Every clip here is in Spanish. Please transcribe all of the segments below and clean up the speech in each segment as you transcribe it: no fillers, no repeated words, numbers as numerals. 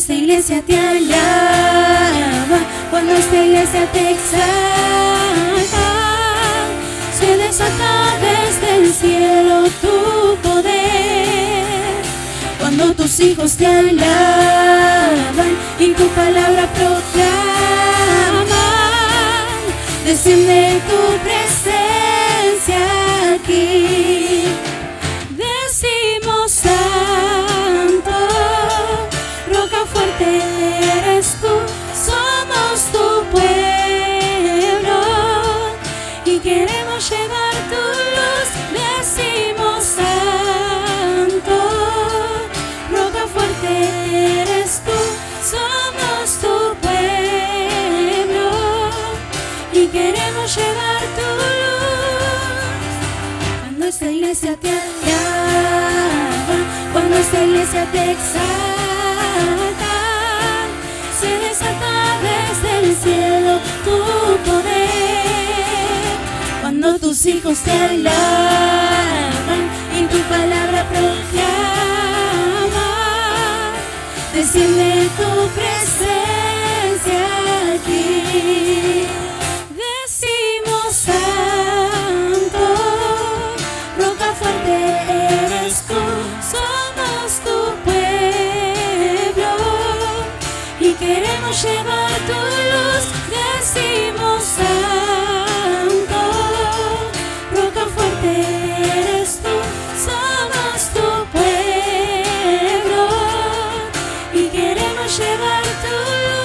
esta iglesia te alaba, cuando esta iglesia te exalta, se desata desde el cielo tu poder. Cuando tus hijos te alaban y tu palabra proclaman, desciende tu presencia aquí. Decimos santo, roca fuerte eres tú, somos tu pueblo y queremos llevar tu luz. Decimos santo, roca fuerte eres tú, somos tu pueblo y queremos llevar tu luz. Cuando esta iglesia te alaba, cuando esta iglesia te exalta, se desata desde el cielo tu poder. Cuando tus hijos te alaban y tu palabra proclaman, desciende tu presencia aquí. Decimos santo, roca fuerte eres tú, somos tu pueblo y queremos llevar tu luz. Decimos santo, roca fuerte eres tú, somos tu pueblo y queremos llevar tu luz.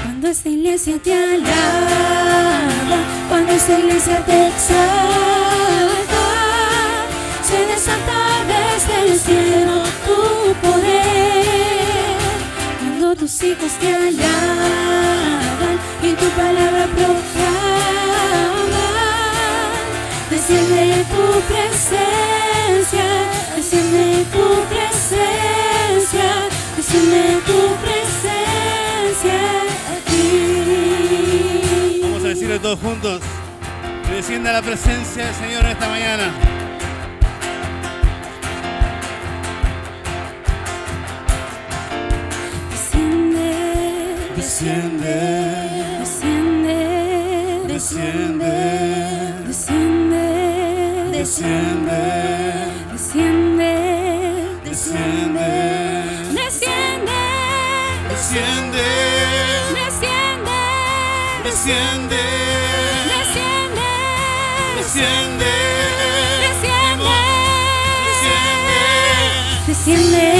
Cuando esta iglesia te alaba, cuando esta iglesia te exalta, se desata desde el cielo tu poder. Cuando tus hijos te alaban y tu palabra proclaman, desciende tu presencia, desciende tu presencia, desciende tu presencia aquí. Vamos a decirlo todos juntos. Que descienda la presencia del Señor en esta mañana. Desciende, desciende, desciende, desciende, desciende, desciende, desciende, desciende, desciende, desciende, desciende, desciende, desciende, desciende, desciende.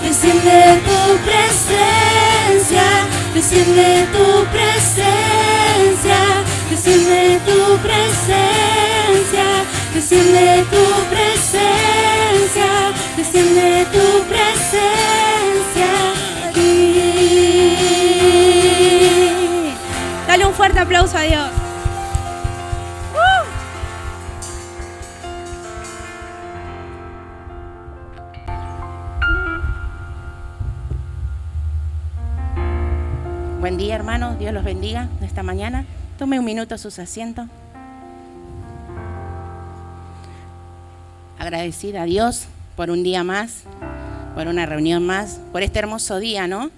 Desciende tu presencia, desciende tu presencia, desciende tu presencia, desciende tu presencia, desciende tu presencia aquí. Dale un fuerte aplauso a Dios. Buen día, hermanos. Dios los bendiga esta mañana. Tome un minuto a sus asientos. Agradecida a Dios por un día más, por una reunión más, por este hermoso día, ¿no?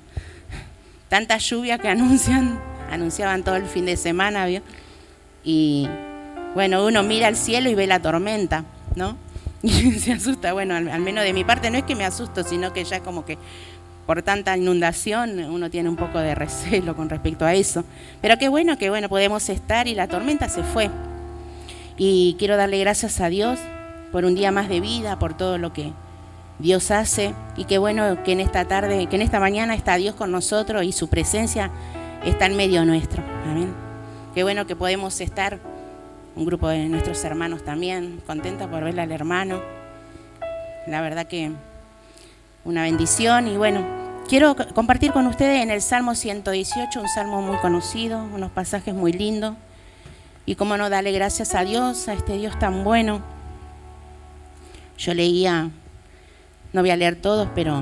Tanta lluvia que anunciaban todo el fin de semana, ¿vio? Y bueno, uno mira al cielo y ve la tormenta, ¿no? Y se asusta. Bueno, al menos de mi parte no es que me asusto, sino que ya como que por tanta inundación uno tiene un poco de recelo con respecto a eso. Pero qué bueno podemos estar y la tormenta se fue. Y quiero darle gracias a Dios por un día más de vida, por todo lo que Dios hace. Y qué bueno que en esta tarde, que en esta mañana está Dios con nosotros y su presencia está en medio nuestro. Amén. Qué bueno que podemos estar, un grupo de nuestros hermanos también, contenta por verle al hermano. La verdad que una bendición. Y bueno, quiero compartir con ustedes en el Salmo 118, un salmo muy conocido, unos pasajes muy lindos. Y cómo no darle gracias a Dios, a este Dios tan bueno. Yo leía No voy a leer todos, pero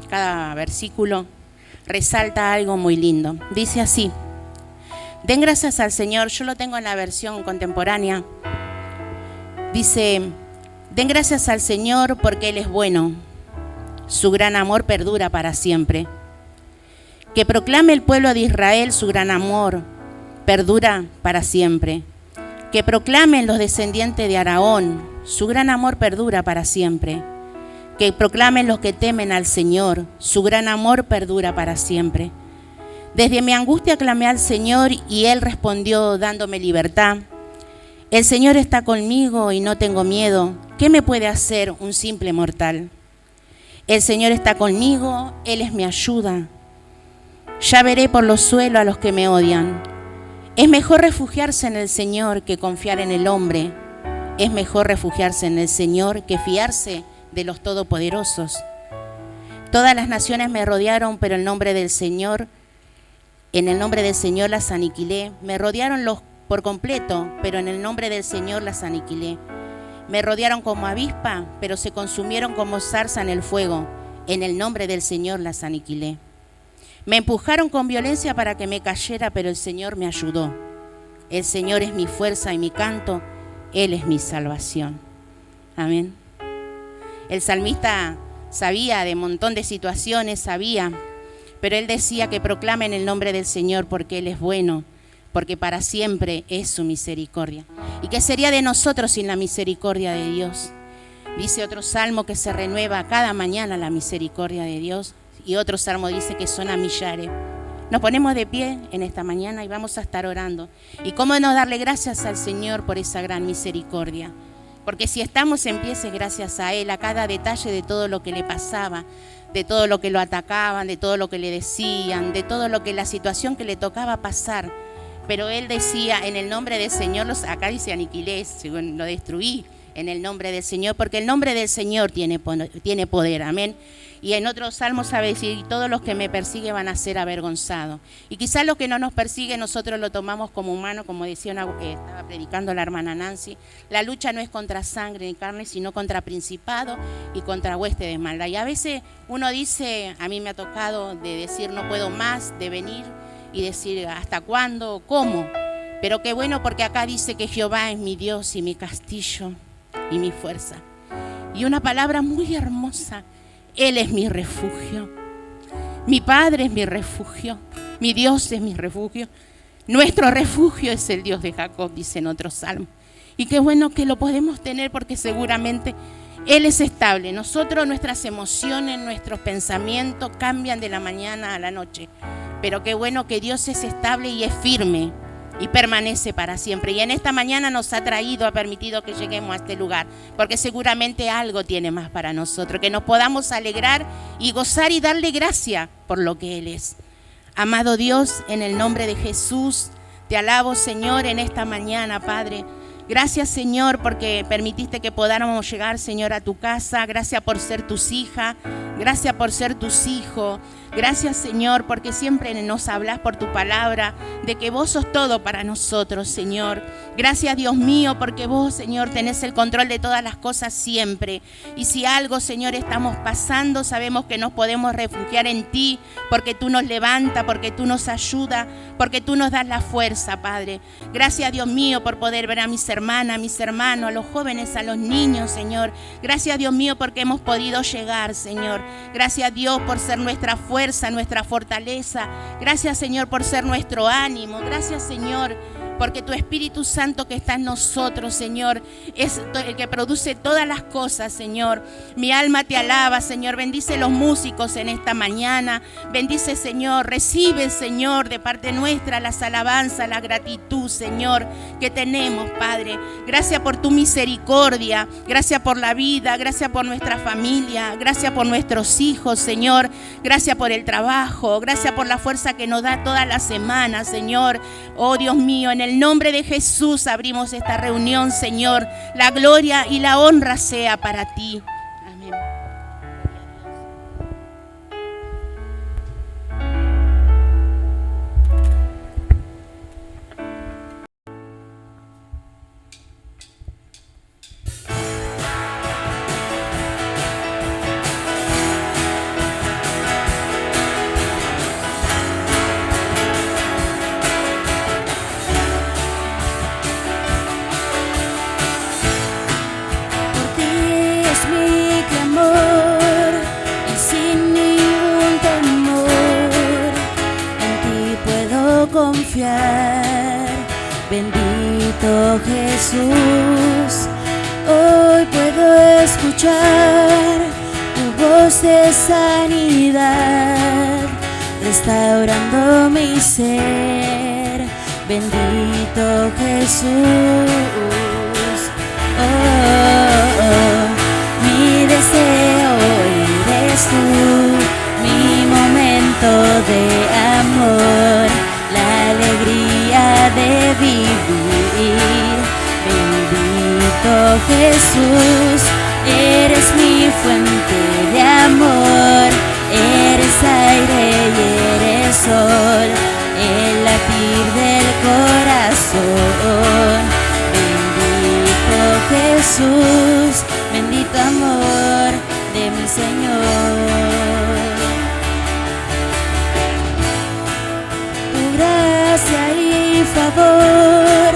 cada versículo resalta algo muy lindo. Dice así: den gracias al Señor. Yo lo tengo en la versión contemporánea. Dice: den gracias al Señor porque Él es bueno. Su gran amor perdura para siempre. Que proclame el pueblo de Israel su gran amor, perdura para siempre. Que proclamen los descendientes de Aarón, su gran amor perdura para siempre. Que proclamen los que temen al Señor, su gran amor perdura para siempre. Desde mi angustia clamé al Señor y Él respondió dándome libertad. El Señor está conmigo y no tengo miedo. ¿Qué me puede hacer un simple mortal? El Señor está conmigo, Él es mi ayuda. Ya veré por los suelos a los que me odian. Es mejor refugiarse en el Señor que confiar en el hombre. Es mejor refugiarse en el Señor que fiarse de los todopoderosos. Todas las naciones me rodearon, pero en el nombre del Señor las aniquilé. Me rodearon por completo, pero en el nombre del Señor las aniquilé. Me rodearon como avispa, pero se consumieron como zarza en el fuego. En el nombre del Señor las aniquilé. Me empujaron con violencia para que me cayera, pero el Señor me ayudó. El Señor es mi fuerza y mi canto, Él es mi salvación. Amén. El salmista sabía de un montón de situaciones, pero él decía que proclamen el nombre del Señor porque Él es bueno, porque para siempre es su misericordia. ¿Y qué sería de nosotros sin la misericordia de Dios? Dice otro salmo que se renueva cada mañana la misericordia de Dios. Y otro salmo dice que son a millares. Nos ponemos de pie en esta mañana y vamos a estar orando. ¿Y cómo no darle gracias al Señor por esa gran misericordia? Porque si estamos en pie es gracias a Él, a cada detalle de todo lo que le pasaba, de todo lo que lo atacaban, de todo lo que le decían, de todo lo que la situación que le tocaba pasar. Pero Él decía, en el nombre del Señor, acá dice aniquilé, lo destruí en el nombre del Señor, porque el nombre del Señor tiene poder, amén. Y en otros salmos sabe decir, todos los que me persiguen van a ser avergonzados. Y quizás los que no nos persiguen nosotros lo tomamos como humano, como decía estaba predicando la hermana Nancy. La lucha no es contra sangre ni carne, sino contra principado y contra hueste de maldad. Y a veces uno dice, a mí me ha tocado de decir no puedo más, de venir y decir hasta cuándo, cómo. Pero qué bueno porque acá dice que Jehová es mi Dios y mi castillo y mi fuerza. Y una palabra muy hermosa. Él es mi refugio. Mi Padre es mi refugio. Mi Dios es mi refugio. Nuestro refugio es el Dios de Jacob, dice en otro salmo. Y qué bueno que lo podemos tener porque seguramente Él es estable. Nosotros, nuestras emociones, nuestros pensamientos cambian de la mañana a la noche. Pero qué bueno que Dios es estable y es firme y permanece para siempre. Y en esta mañana nos ha permitido que lleguemos a este lugar, porque seguramente algo tiene más para nosotros, que nos podamos alegrar y gozar y darle gracia por lo que Él es. Amado Dios, en el nombre de Jesús, te alabo, Señor, en esta mañana, Padre. Gracias, Señor, porque permitiste que podamos llegar, Señor, a tu casa. Gracias por ser tus hijas. Gracias por ser tus hijos. Gracias, Señor, porque siempre nos hablas por tu palabra, de que vos sos todo para nosotros, Señor. Gracias, Dios mío, porque vos, Señor, tenés el control de todas las cosas siempre. Y si algo, Señor, estamos pasando, sabemos que nos podemos refugiar en ti, porque tú nos levantas, porque tú nos ayudas, porque tú nos das la fuerza, Padre. Gracias, Dios mío, por poder ver a mis hermanas, a mis hermanos, a los jóvenes, a los niños, Señor. Gracias, Dios mío, porque hemos podido llegar, Señor. Gracias, Dios, por ser nuestra fuerza, nuestra fortaleza. Gracias, Señor, por ser nuestro ánimo. Gracias, Señor, porque tu Espíritu Santo que está en nosotros, Señor, es el que produce todas las cosas, Señor. Mi alma te alaba, Señor. Bendice los músicos en esta mañana. Bendice, Señor. Recibe, Señor, de parte nuestra las alabanzas, la gratitud, Señor, que tenemos, Padre. Gracias por tu misericordia. Gracias por la vida. Gracias por nuestra familia. Gracias por nuestros hijos, Señor. Gracias por el trabajo. Gracias por la fuerza que nos da toda la semana, Señor. Oh, Dios mío, en el nombre de Jesús abrimos esta reunión, Señor. La gloria y la honra sea para ti. Amén. confiar. Bendito Jesús, hoy puedo escuchar tu voz de sanidad, restaurando mi ser. Bendito Jesús, mi deseo eres tú, mi momento de amor, la alegría de vivir. Bendito Jesús, eres mi fuente de amor, eres aire y eres sol, el latir del corazón. Bendito Jesús, bendito amor de mi Señor. Tu gracia y favor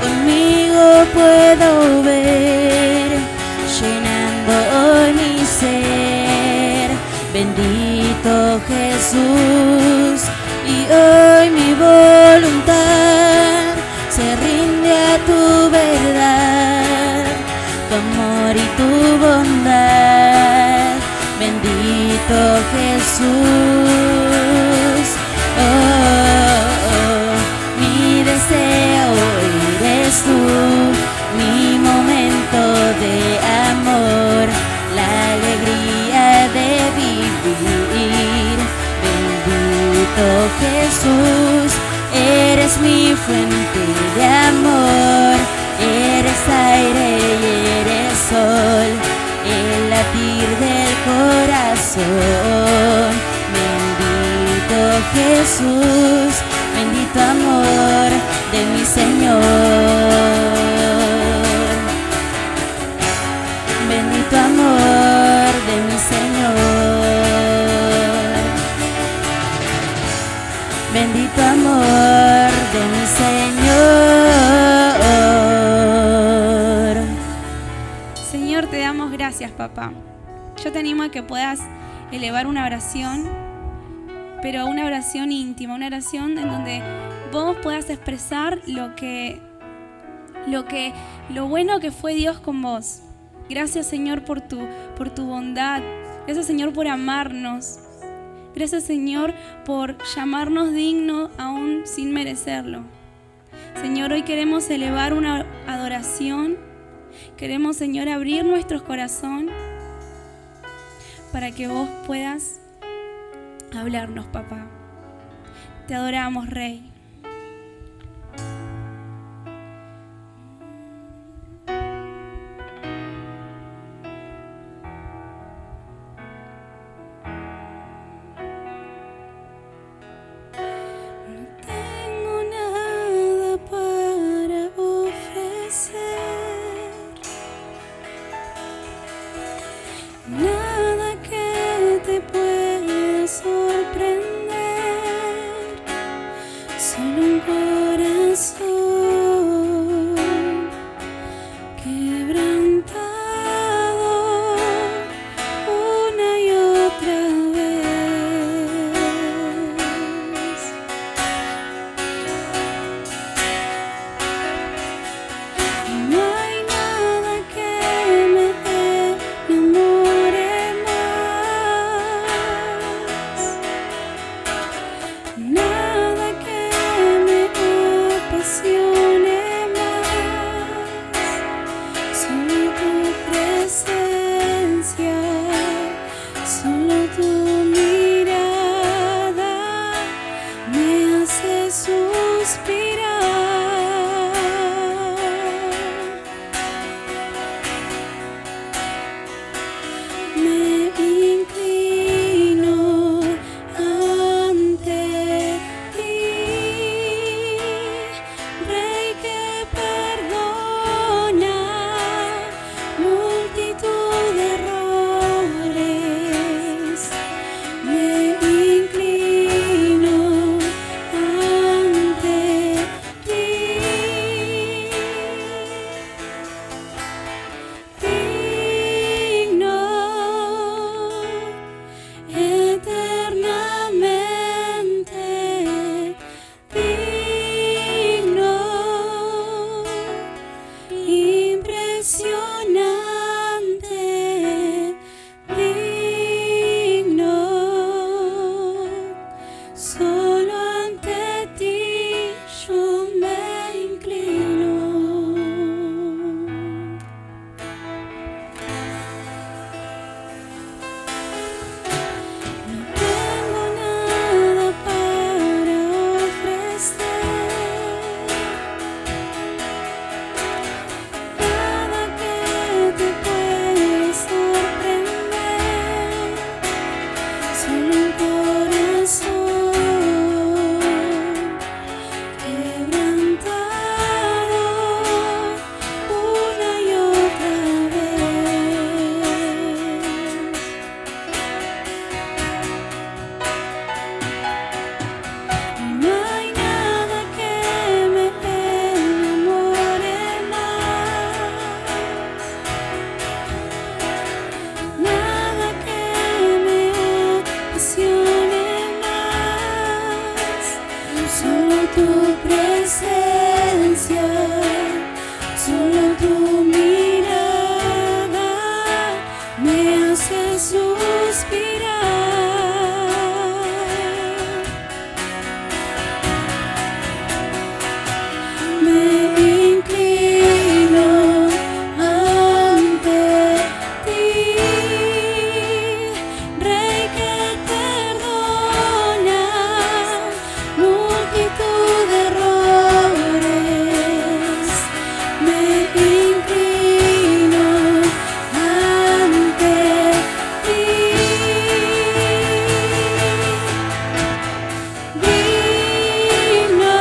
conmigo puedo ver, llenando hoy mi ser. Bendito Jesús, y hoy mi voluntad se rinde a tu verdad, tu amor y tu bondad. Bendito Jesús, mi deseo eres tú, mi momento de amor, la alegría de vivir. Bendito Jesús, eres mi fuente de amor, eres aire y eres sol, el latir del corazón. Bendito Jesús, bendito amor de mi Señor. Bendito amor de mi Señor. Bendito amor de mi Señor. Señor, te damos gracias, papá. Yo te animo a que puedas elevar una oración, pero una oración íntima, una oración en donde vos puedas expresar lo bueno que fue Dios con vos. Gracias, Señor, por tu bondad. Gracias, Señor, por amarnos. Gracias, Señor, por llamarnos dignos aún sin merecerlo. Señor, hoy queremos elevar una adoración. Queremos, Señor, abrir nuestros corazones para que vos puedas hablarnos, papá. Te adoramos, Rey. Nada que me apasione. tu presencia, solo tu mirada me hace suspirar. Me inclino ante ti, Rey que perdona multitud de errores. Me inclino ante ti. Digno,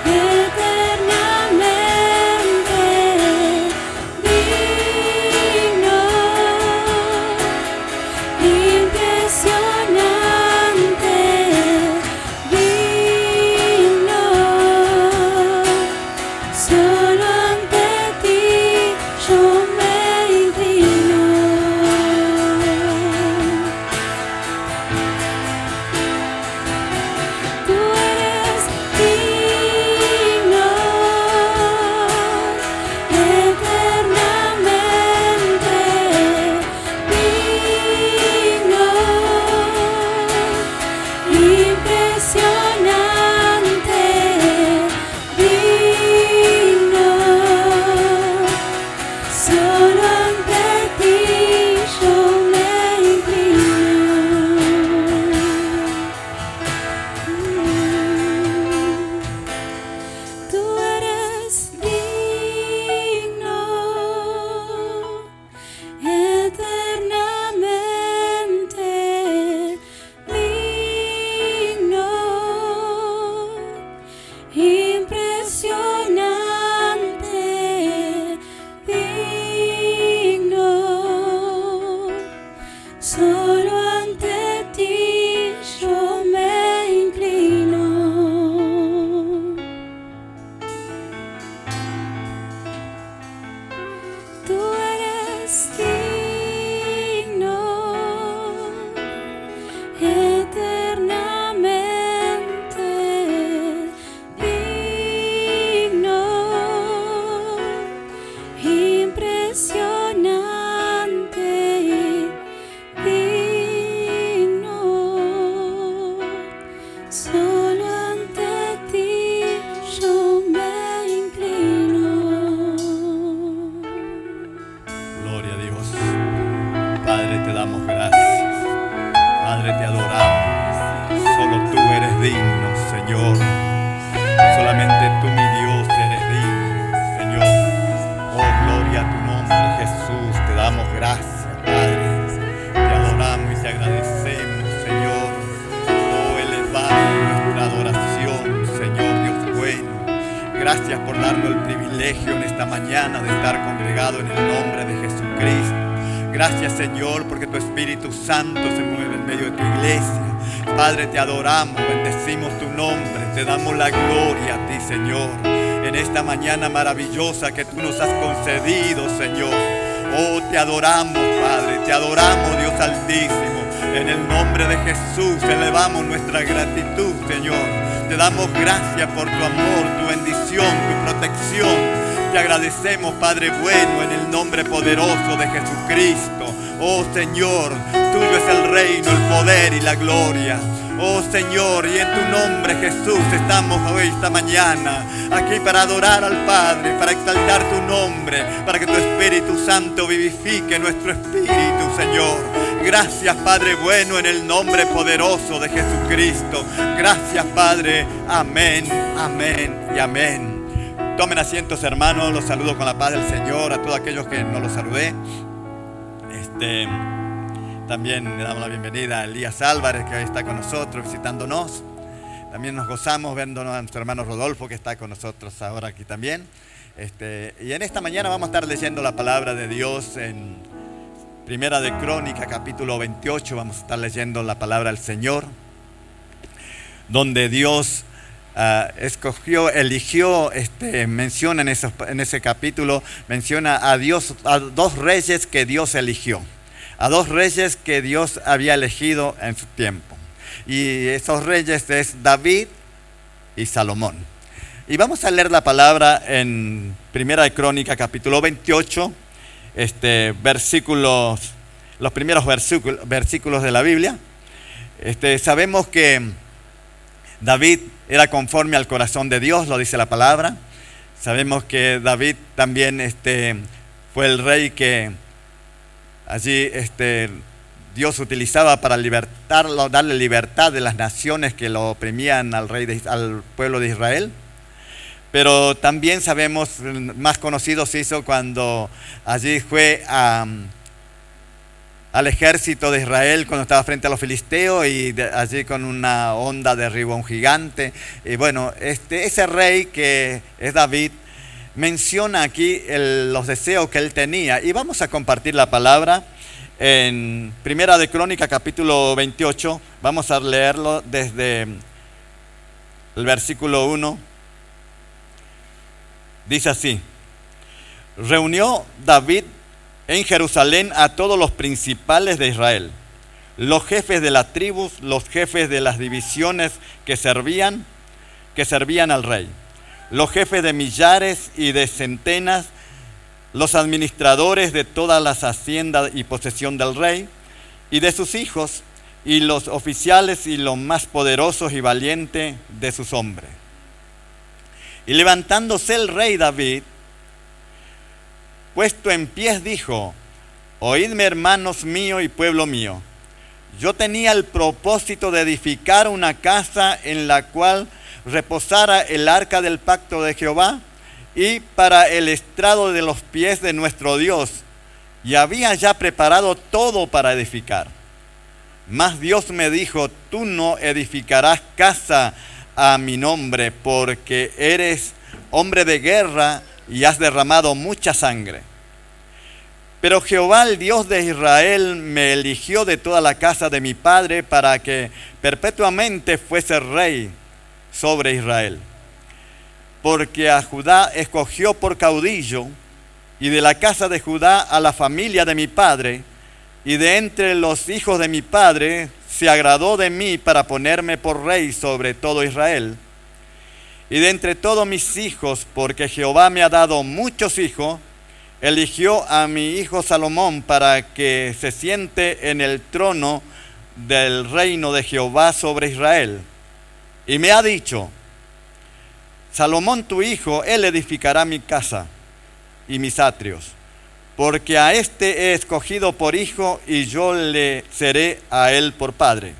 eternamente digno, impresionante, digno, solo ante ti yo me inclino. Tú eres digno, eternamente digno, impresionante, digno, solo ante ti yo me inclino. Tú eres digno, eternamente digno, impresionante, digno, solo ante ti yo me inclino. Tú eres digno, eternamente digno, impresionante, digno, solo ante ti yo me inclino. Gloria a Dios. Padre, te damos gracias. Padre, te adoramos. Solo tú eres digno, Señor. Solamente tú, mi Dios, eres digno, Señor. Oh, gloria a tu nombre, Jesús. Te damos gracias, Padre. Te adoramos y te agradecemos, Señor. Oh, elevamos nuestra adoración, Señor Dios bueno. Gracias por darnos el privilegio en esta mañana de estar congregado en el nombre de Jesucristo. Gracias, Señor, porque tu Espíritu Santo se mueve en medio de tu iglesia. Padre, te adoramos, bendecimos tu nombre, te damos la gloria a ti, Señor, en esta mañana maravillosa que tú nos has concedido, Señor. Oh, te adoramos, Padre, te adoramos, Dios Altísimo. En el nombre de Jesús elevamos nuestra gratitud, Señor. Te damos gracias por tu amor, tu bendición, tu protección. Te agradecemos, Padre bueno, en el nombre poderoso de Jesucristo. Oh Señor, tuyo es el reino, el poder y la gloria. Oh Señor, y en tu nombre, Jesús, estamos hoy, esta mañana, aquí para adorar al Padre, para exaltar tu nombre, para que tu Espíritu Santo vivifique nuestro espíritu, Señor. Gracias, Padre bueno, en el nombre poderoso de Jesucristo. Gracias, Padre. Amén, amén y amén. Tomen asientos, hermanos. Los saludo con la paz del Señor a todos aquellos que no los saludé. También le damos la bienvenida a Elías Álvarez, que hoy está con nosotros visitándonos. También nos gozamos viéndonos a nuestro hermano Rodolfo, que está con nosotros ahora aquí también. Y en esta mañana vamos a estar leyendo la palabra de Dios en Primera de Crónica, capítulo 28. Vamos a estar leyendo la palabra del Señor, donde Dios eligió, menciona en ese capítulo, menciona a Dios, a dos reyes que Dios eligió, a dos reyes que Dios había elegido en su tiempo. Y esos reyes es David y Salomón. Y vamos a leer la palabra en Primera de Crónica, capítulo 28, los primeros versículos de la Biblia. Sabemos que David era conforme al corazón de Dios, lo dice la palabra. Sabemos que David también fue el rey que allí Dios utilizaba para libertarlo, darle libertad de las naciones que lo oprimían al pueblo de Israel. Pero también sabemos, más conocido se hizo cuando allí fue al ejército de Israel cuando estaba frente a los filisteos y allí con una onda derribó a un gigante. Y bueno, ese rey que es David menciona aquí los deseos que él tenía. Y vamos a compartir la palabra en Primera de Crónica, capítulo 28. Vamos a leerlo desde el versículo 1. Dice así: reunió David en Jerusalén a todos los principales de Israel, los jefes de las tribus, los jefes de las divisiones que servían al rey, los jefes de millares y de centenas, los administradores de todas las haciendas y posesión del rey y de sus hijos, y los oficiales y los más poderosos y valientes de sus hombres. Y levantándose el rey David, puesto en pies, dijo: oídme, hermanos míos y pueblo mío. Yo tenía el propósito de edificar una casa en la cual reposara el arca del pacto de Jehová y para el estrado de los pies de nuestro Dios, y había ya preparado todo para edificar. Mas Dios me dijo: tú no edificarás casa a mi nombre, porque eres hombre de guerra y has derramado mucha sangre. Pero Jehová, el Dios de Israel, me eligió de toda la casa de mi padre para que perpetuamente fuese rey sobre Israel. Porque a Judá escogió por caudillo, y de la casa de Judá a la familia de mi padre, y de entre los hijos de mi padre se agradó de mí para ponerme por rey sobre todo Israel. Y de entre todos mis hijos, porque Jehová me ha dado muchos hijos, eligió a mi hijo Salomón para que se siente en el trono del reino de Jehová sobre Israel. Y me ha dicho: Salomón tu hijo, él edificará mi casa y mis atrios, porque a este he escogido por hijo, y yo le seré a él por padre.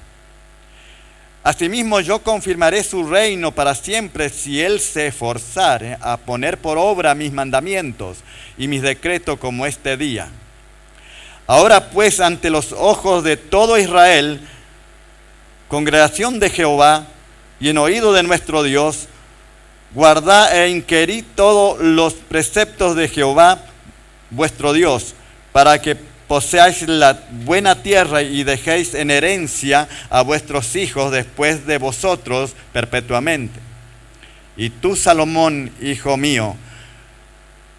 Asimismo yo confirmaré su reino para siempre, si él se esforzare a poner por obra mis mandamientos y mis decretos como este día. Ahora pues, ante los ojos de todo Israel, congregación de Jehová, y en oído de nuestro Dios, guardad e inquirid todos los preceptos de Jehová vuestro Dios, para que poseáis la buena tierra y dejéis en herencia a vuestros hijos después de vosotros perpetuamente. Y tú, Salomón, hijo mío,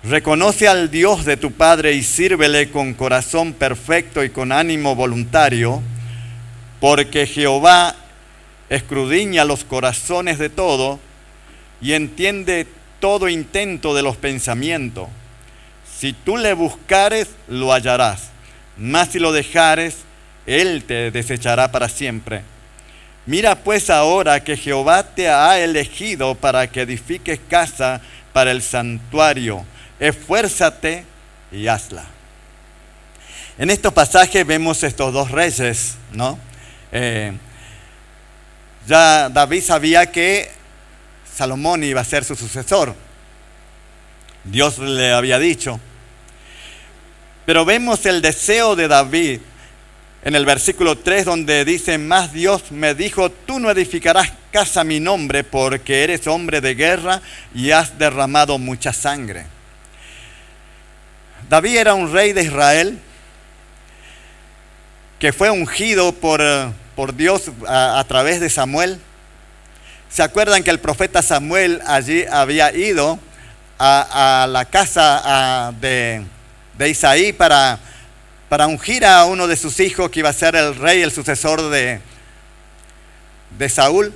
reconoce al Dios de tu padre y sírvele con corazón perfecto y con ánimo voluntario, porque Jehová escudriña los corazones de todo y entiende todo intento de los pensamientos. Si tú le buscares, lo hallarás, mas si lo dejares, él te desechará para siempre. Mira pues ahora que Jehová te ha elegido para que edifiques casa para el santuario. Esfuérzate y hazla. En estos pasajes vemos estos dos reyes, ¿no? Ya David sabía que Salomón iba a ser su sucesor. Dios le había dicho. Pero vemos el deseo de David en el versículo 3, donde dice: más Dios me dijo: tú no edificarás casa a mi nombre, porque eres hombre de guerra y has derramado mucha sangre. David era un rey de Israel que fue ungido por Dios a través de Samuel. ¿Se acuerdan que el profeta Samuel allí había ido a la casa de Isaí para ungir a uno de sus hijos que iba a ser el rey, el sucesor de Saúl,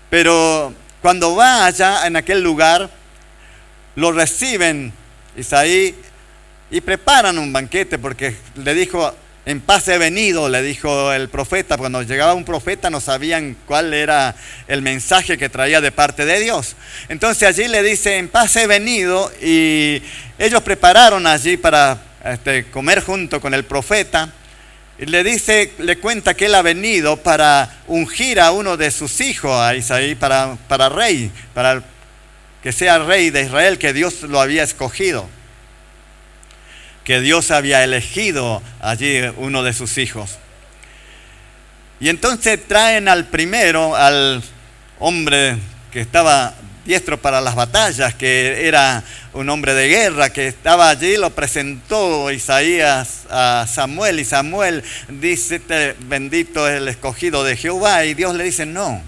pero cuando va allá en aquel lugar, lo reciben Isaí y preparan un banquete, porque le dijo, en paz he venido, le dijo el profeta. Cuando llegaba un profeta no sabían cuál era el mensaje que traía de parte de Dios. Entonces allí le dice, en paz he venido, y ellos prepararon allí para comer junto con el profeta. Y le cuenta que él ha venido para ungir a uno de sus hijos, a Isaí, para rey, para que sea rey de Israel, que Dios lo había escogido, que Dios había elegido allí uno de sus hijos. Y entonces traen al primero, al hombre que estaba diestro para las batallas, que era un hombre de guerra, que estaba allí. Lo presentó Isaías a Samuel, y Samuel dice, bendito es el escogido de Jehová, y Dios le dice, no,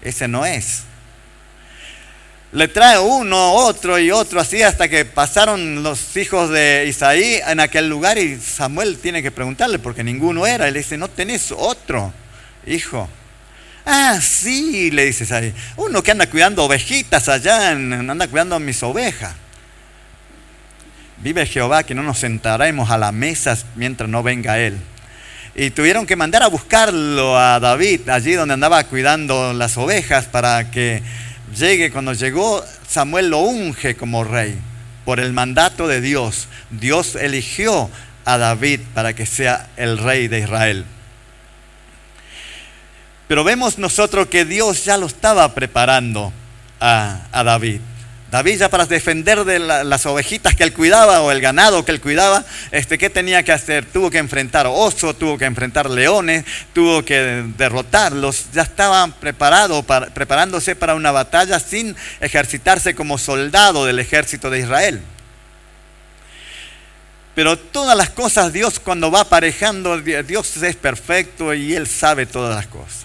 ese no es. Le trae uno, otro y otro, así hasta que pasaron los hijos de Isaí en aquel lugar, y Samuel tiene que preguntarle porque ninguno era. Y le dice, ¿no tenés otro hijo? Ah, sí, le dice Isaí, uno que anda cuidando ovejitas allá, anda cuidando mis ovejas. Vive Jehová que no nos sentaremos a la mesa mientras no venga él. Y tuvieron que mandar a buscarlo a David, allí donde andaba cuidando las ovejas, para que llegue. Cuando llegó, Samuel lo unge como rey por el mandato de Dios. Dios eligió a David para que sea el rey de Israel. Pero vemos nosotros que Dios ya lo estaba preparando a David. David, ya para defender de las ovejitas que él cuidaba, o el ganado que él cuidaba, ¿qué tenía que hacer? Tuvo que enfrentar osos, tuvo que enfrentar leones, tuvo que derrotarlos. Ya estaban preparándose para una batalla sin ejercitarse como soldado del ejército de Israel. Pero todas las cosas, Dios cuando va aparejando, Dios es perfecto y Él sabe todas las cosas.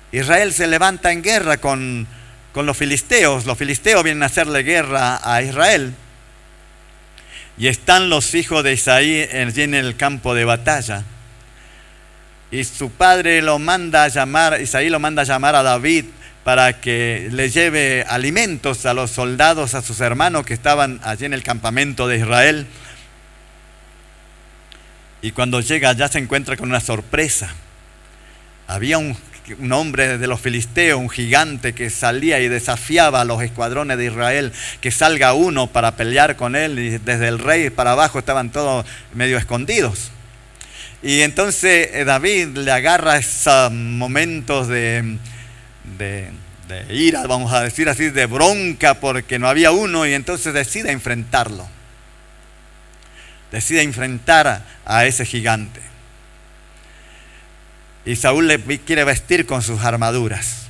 Israel se levanta en guerra con los filisteos. Los filisteos vienen a hacerle guerra a Israel. Y están los hijos de Isaí allí en el campo de batalla. Y su padre lo manda a llamar, Isaí lo manda a llamar a David para que le lleve alimentos a los soldados, a sus hermanos que estaban allí en el campamento de Israel. Y cuando llega allá se encuentra con una sorpresa. Había un hombre de los filisteos, un gigante que salía y desafiaba a los escuadrones de Israel, que salga uno para pelear con él, y desde el rey para abajo estaban todos medio escondidos. Y entonces David le agarra esos momentos de ira, vamos a decir así, de bronca, porque no había uno, y entonces decide enfrentarlo. Decide enfrentar a ese gigante. Y Saúl le quiere vestir con sus armaduras,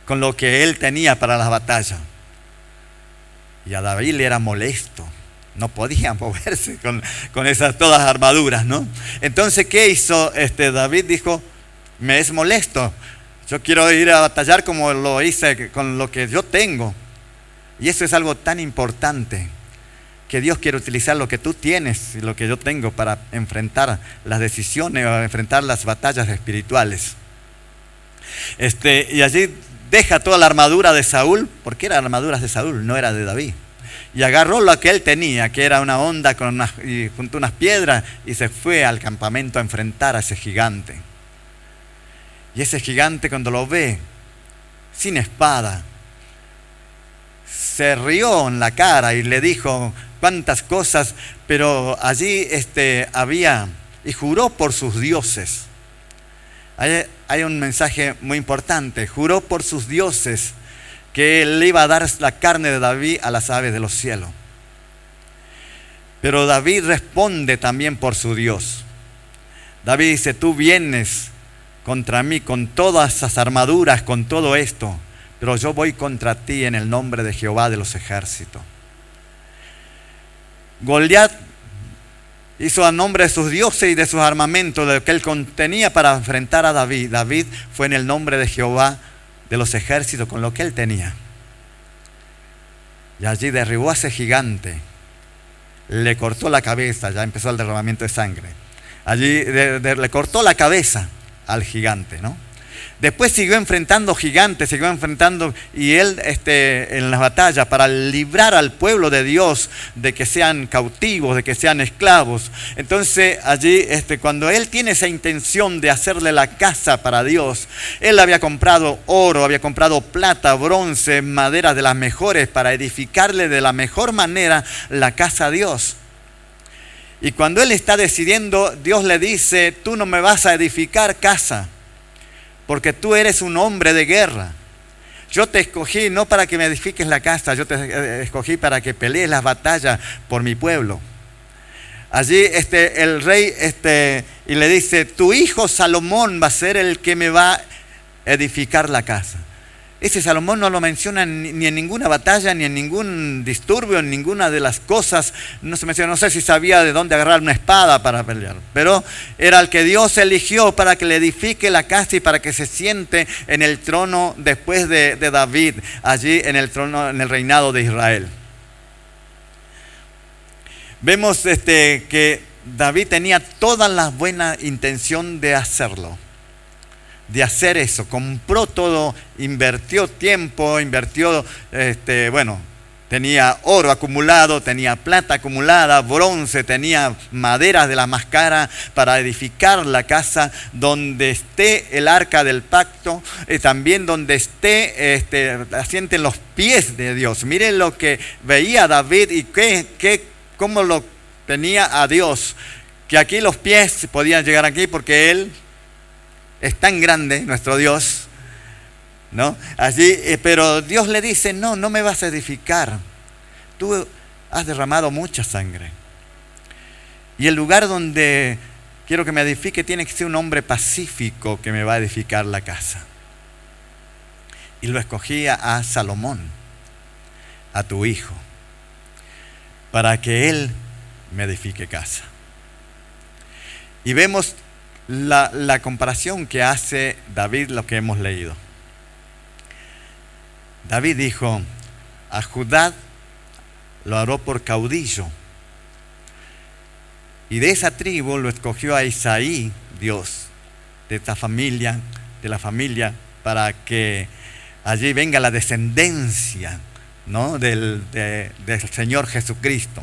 con lo que él tenía para la batalla. Y a David le era molesto, no podía moverse con esas todas armaduras, ¿no? Entonces, ¿qué hizo David? Dijo, me es molesto, yo quiero ir a batallar como lo hice con lo que yo tengo. Y eso es algo tan importante, que Dios quiere utilizar lo que tú tienes y lo que yo tengo para enfrentar las decisiones o enfrentar las batallas espirituales. Y allí deja toda la armadura de Saúl, porque eran armaduras de Saúl, no era de David. Y agarró lo que él tenía, que era una honda y juntó unas piedras, y se fue al campamento a enfrentar a ese gigante. Y ese gigante, cuando lo ve sin espada, se rió en la cara y le dijo cuántas cosas, pero allí había, y juró por sus dioses. Hay un mensaje muy importante. Juró por sus dioses que él iba a dar la carne de David a las aves de los cielos. Pero David responde también por su Dios. David dice, tú vienes contra mí con todas esas armaduras, con todo esto, pero yo voy contra ti en el nombre de Jehová de los ejércitos. Goliat hizo a nombre de sus dioses y de sus armamentos, de lo que él contenía para enfrentar a David. David fue en el nombre de Jehová de los ejércitos, con lo que él tenía. Y allí derribó a ese gigante, le cortó la cabeza, ya empezó el derramamiento de sangre. Allí le cortó la cabeza al gigante, ¿no? Después siguió enfrentando gigantes, siguió enfrentando, y él en las batallas para librar al pueblo de Dios de que sean cautivos, de que sean esclavos. Entonces allí cuando él tiene esa intención de hacerle la casa para Dios, él había comprado oro, había comprado plata, bronce, madera de las mejores para edificarle de la mejor manera la casa a Dios. Y cuando él está decidiendo, Dios le dice: tú no me vas a edificar casa, porque tú eres un hombre de guerra. Yo te escogí no para que me edifiques la casa, yo te escogí para que pelees las batallas por mi pueblo. Allí el rey y le dice: tu hijo Salomón va a ser el que me va a edificar la casa. Ese Salomón no lo menciona ni en ninguna batalla, ni en ningún disturbio, en ninguna de las cosas. No se menciona, no sé si sabía de dónde agarrar una espada para pelear, pero era el que Dios eligió para que le edifique la casa y para que se siente en el trono después de David, allí en el trono, en el reinado de Israel. Vemos que David tenía toda la buena intención de hacerlo, de hacer eso. Compró todo, invirtió tiempo, tenía oro acumulado, tenía plata acumulada, bronce, tenía maderas de la más cara para edificar la casa donde esté el arca del pacto, también donde esté, asienten los pies de Dios. Miren lo que veía David y cómo lo tenía a Dios, que aquí los pies podían llegar aquí porque Él es tan grande, nuestro Dios, ¿no? Allí, pero Dios le dice: no me vas a edificar. Tú has derramado mucha sangre. Y el lugar donde quiero que me edifique tiene que ser un hombre pacífico que me va a edificar la casa. Y lo escogía a Salomón, a tu hijo, para que él me edifique casa. Y vemos la comparación que hace David, lo que hemos leído. David dijo: a Judá lo hará por caudillo. Y de esa tribu lo escogió a Isaí, Dios, de esta familia, de la familia, para que allí venga la descendencia, ¿no? del Señor Jesucristo.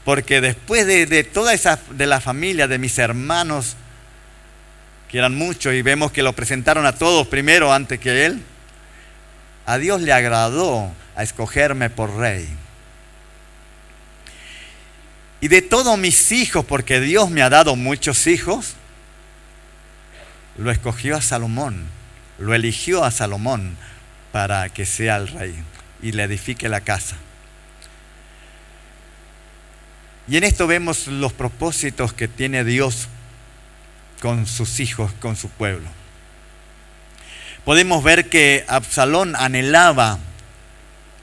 Porque después de toda esa, de la familia, de mis hermanos, que eran muchos, y vemos que lo presentaron a todos primero antes que él, a Dios le agradó a escogerme por rey. Y de todos mis hijos, porque Dios me ha dado muchos hijos, lo escogió a Salomón, lo eligió a Salomón para que sea el rey y le edifique la casa. Y en esto vemos los propósitos que tiene Dios con sus hijos, con su pueblo. Podemos ver que Absalón anhelaba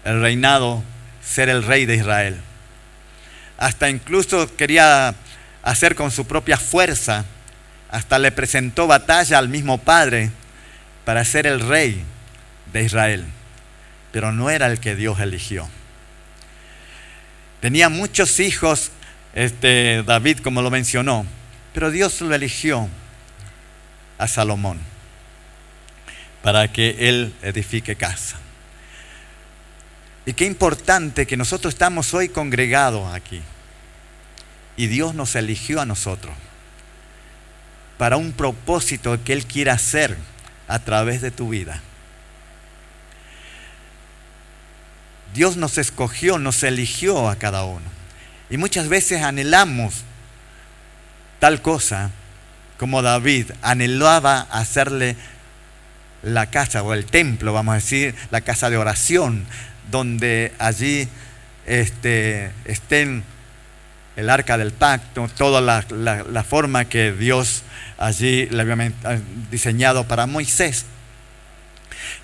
el reinado, ser el rey de Israel. Hasta incluso quería hacer con su propia fuerza, hasta le presentó batalla al mismo padre para ser el rey de Israel. Pero no era el que Dios eligió. Tenía muchos hijos, David, como lo mencionó, pero Dios lo eligió a Salomón para que él edifique casa. Y qué importante que nosotros estamos hoy congregados aquí. Y Dios nos eligió a nosotros para un propósito que Él quiere hacer a través de tu vida. Dios nos escogió, nos eligió a cada uno. Y muchas veces anhelamos tal cosa como David anhelaba hacerle la casa o el templo, vamos a decir, la casa de oración, donde allí estén el arca del pacto, toda la forma que Dios allí le había diseñado para Moisés.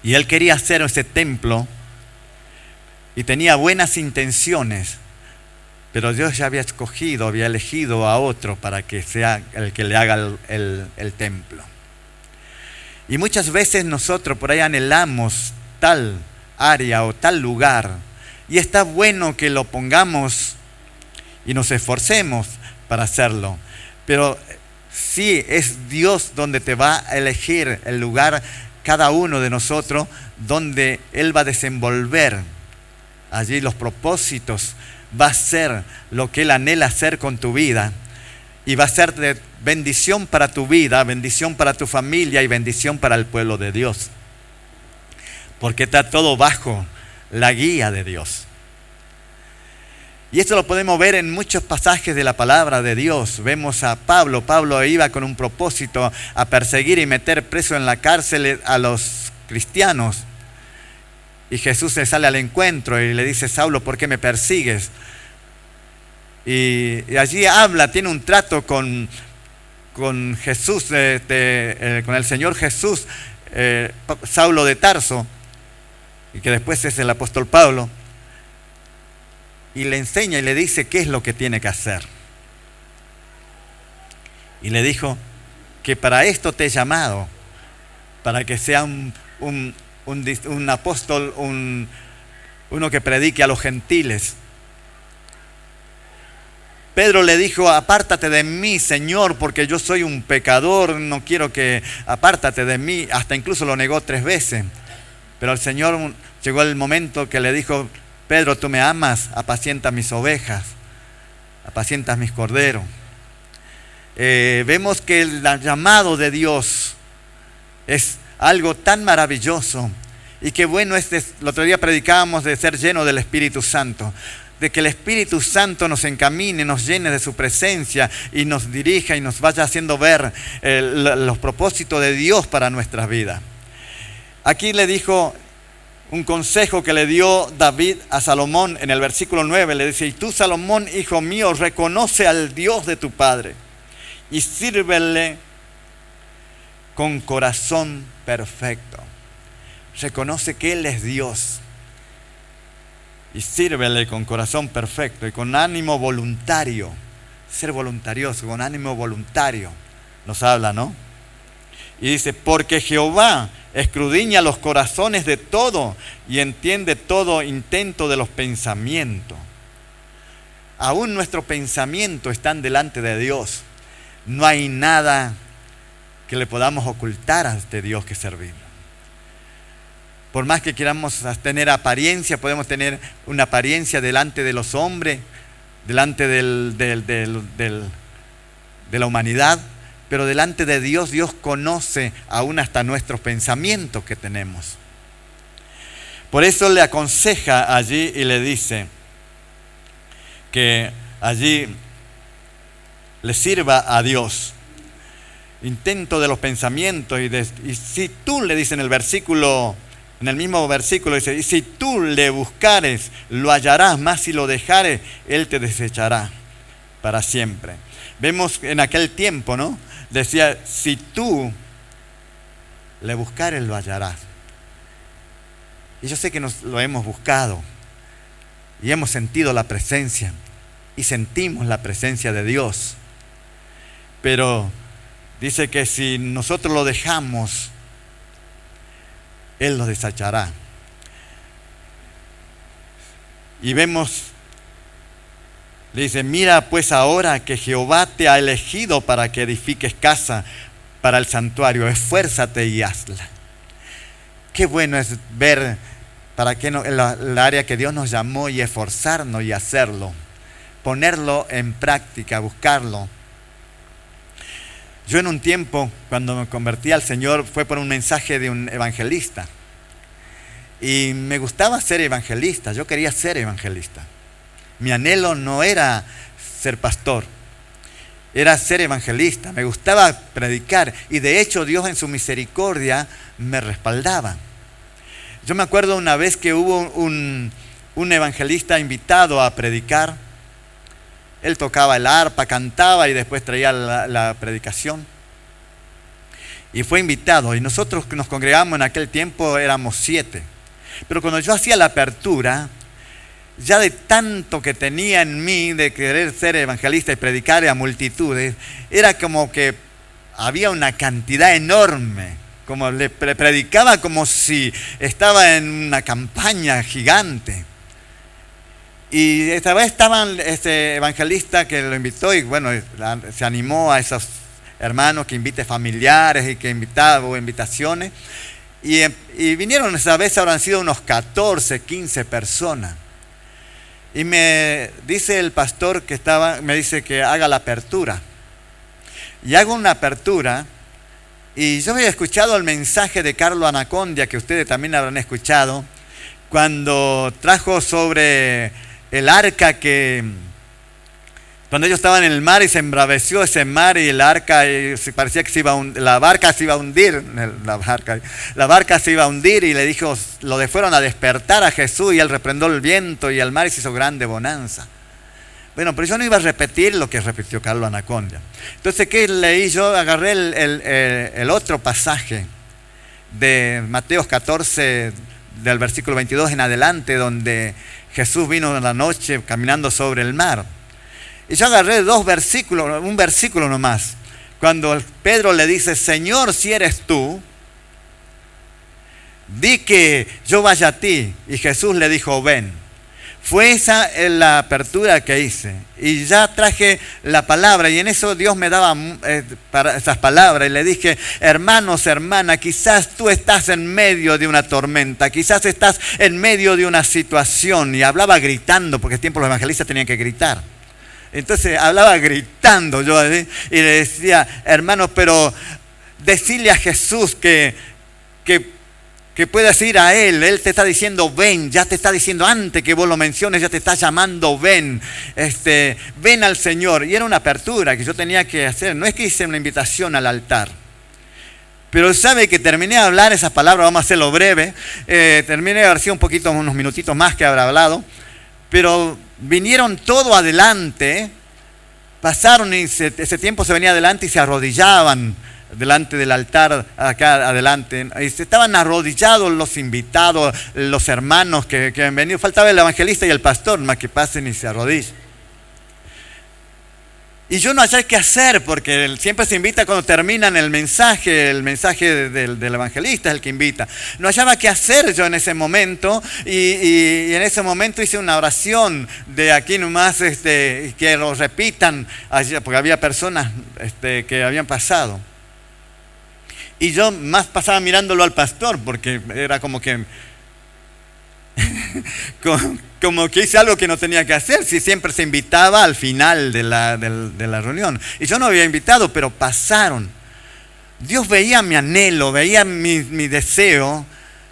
Y él quería hacer ese templo y tenía buenas intenciones, pero Dios ya había escogido, había elegido a otro para que sea el que le haga el templo. Y muchas veces nosotros por ahí anhelamos tal área o tal lugar, y está bueno que lo pongamos y nos esforcemos para hacerlo, pero sí es Dios donde te va a elegir el lugar cada uno de nosotros, donde Él va a desenvolver allí los propósitos, va a ser lo que Él anhela hacer con tu vida, y va a ser de bendición para tu vida, bendición para tu familia y bendición para el pueblo de Dios, porque está todo bajo la guía de Dios. Y esto lo podemos ver en muchos pasajes de la palabra de Dios. Vemos a Pablo. Pablo iba con un propósito a perseguir y meter preso en la cárcel a los cristianos. Y Jesús le sale al encuentro y le dice: Saulo, ¿por qué me persigues? Y allí habla, tiene un trato con Jesús, con el Señor Jesús, Saulo de Tarso, y que después es el apóstol Pablo. Y le enseña y le dice qué es lo que tiene que hacer. Y le dijo que para esto te he llamado, para que sea un apóstol, uno que predique a los gentiles. Pedro le dijo: apártate de mí, Señor, porque yo soy un pecador, no quiero que apártate de mí. Hasta incluso lo negó 3 veces. Pero el Señor llegó el momento que le dijo: Pedro, tú me amas, apacienta mis ovejas, apacientas mis corderos. Vemos que el llamado de Dios es algo tan maravilloso, y qué bueno es, el otro día predicábamos de ser lleno del Espíritu Santo, de que el Espíritu Santo nos encamine, nos llene de su presencia y nos dirija y nos vaya haciendo ver los propósitos de Dios para nuestras vidas. Aquí le dijo un consejo que le dio David a Salomón en el versículo 9. Le dice: y tú, Salomón, hijo mío, reconoce al Dios de tu padre y sírvele con corazón perfecto. Reconoce que Él es Dios y sírvele con corazón perfecto y con ánimo voluntario. Ser voluntarioso, con ánimo voluntario nos habla, ¿no? Y dice: porque Jehová escudriña los corazones de todo y entiende todo intento de los pensamientos. Aún nuestros pensamientos están delante de Dios. No hay nada que le podamos ocultar a este Dios que servimos. Por más que queramos tener apariencia, podemos tener una apariencia delante de los hombres, delante de la humanidad, pero delante de Dios, Dios conoce aún hasta nuestros pensamientos que tenemos. Por eso le aconseja allí y le dice que allí le sirva a Dios. Intento de los pensamientos, y si tú, le dice en el mismo versículo, dice: y si tú le buscares, lo hallarás, mas si lo dejares, Él te desechará para siempre. Vemos en aquel tiempo, ¿no? Decía: si tú le buscares, lo hallarás. Y yo sé que lo hemos buscado y hemos sentido la presencia y sentimos la presencia de Dios. Pero dice que si nosotros lo dejamos, Él lo desechará. Y vemos, le dice: mira pues ahora que Jehová te ha elegido para que edifiques casa para el santuario, esfuérzate y hazla. Qué bueno es ver para qué el área que Dios nos llamó y esforzarnos y hacerlo, ponerlo en práctica, buscarlo. Yo en un tiempo, cuando me convertí al Señor, fue por un mensaje de un evangelista. Y me gustaba ser evangelista, yo quería ser evangelista. Mi anhelo no era ser pastor, era ser evangelista. Me gustaba predicar y de hecho Dios en su misericordia me respaldaba. Yo me acuerdo una vez que hubo un evangelista invitado a predicar. Él tocaba el arpa, cantaba y después traía la predicación. Y fue invitado, y nosotros que nos congregamos en aquel tiempo éramos 7. Pero cuando yo hacía la apertura, ya de tanto que tenía en mí de querer ser evangelista y predicar a multitudes, era como que había una cantidad enorme, como le predicaba como si estaba en una campaña gigante. Y esta vez estaban este evangelista que lo invitó, y bueno, se animó a esos hermanos que invite familiares y que invitaba, o invitaciones. Y vinieron esa vez, habrán sido unos 14, 15 personas. Y me dice el pastor que estaba, me dice que haga la apertura. Y hago una apertura. Y yo había escuchado el mensaje de Carlo Anacondia, que ustedes también habrán escuchado, cuando trajo sobre el arca cuando ellos estaban en el mar y se embraveció ese mar y el arca, parecía que la barca se iba a hundir, la barca se iba a hundir y le dijo, fueron a despertar a Jesús y él reprendió el viento y el mar y se hizo grande bonanza. Bueno, pero yo no iba a repetir lo que repitió Carlo Anacondia. Entonces, ¿qué leí? Yo agarré el otro pasaje de Mateo 14, del versículo 22 en adelante, donde Jesús vino en la noche caminando sobre el mar. Y yo agarré un versículo nomás. Cuando Pedro le dice, Señor, si eres tú, di que yo vaya a ti. Y Jesús le dijo, ven. Fue esa la apertura que hice. Y ya traje la palabra. Y en eso Dios me daba para esas palabras. Y le dije, hermanos, hermanas, quizás tú estás en medio de una tormenta. Quizás estás en medio de una situación. Y hablaba gritando, porque en tiempo los evangelistas tenían que gritar. Entonces hablaba gritando yo y le decía, hermanos, pero decirle a Jesús que puedas ir a Él te está diciendo ven, ya te está diciendo antes que vos lo menciones, ya te está llamando ven, ven al Señor. Y era una apertura que yo tenía que hacer, no es que hice una invitación al altar. Pero sabe que terminé de hablar esas palabras, vamos a hacerlo breve, terminé de haber sido unos minutitos más que habrá hablado, pero vinieron todo adelante, pasaron y ese tiempo se venía adelante y se arrodillaban delante del altar acá adelante. Y estaban arrodillados los invitados, los hermanos que han venido. Faltaba el evangelista y el pastor, más que pasen y se arrodillen. Y yo no hallé qué hacer, porque siempre se invita cuando terminan el mensaje del evangelista es el que invita. No hallaba qué hacer yo en ese momento, y en ese momento hice una oración de aquí nomás, que lo repitan, porque había personas que habían pasado. Y yo más pasaba mirándolo al pastor, porque era como que como que hice algo que no tenía que hacer, si siempre se invitaba al final de la reunión. Y yo no había invitado, pero pasaron. Dios veía mi anhelo, veía mi deseo,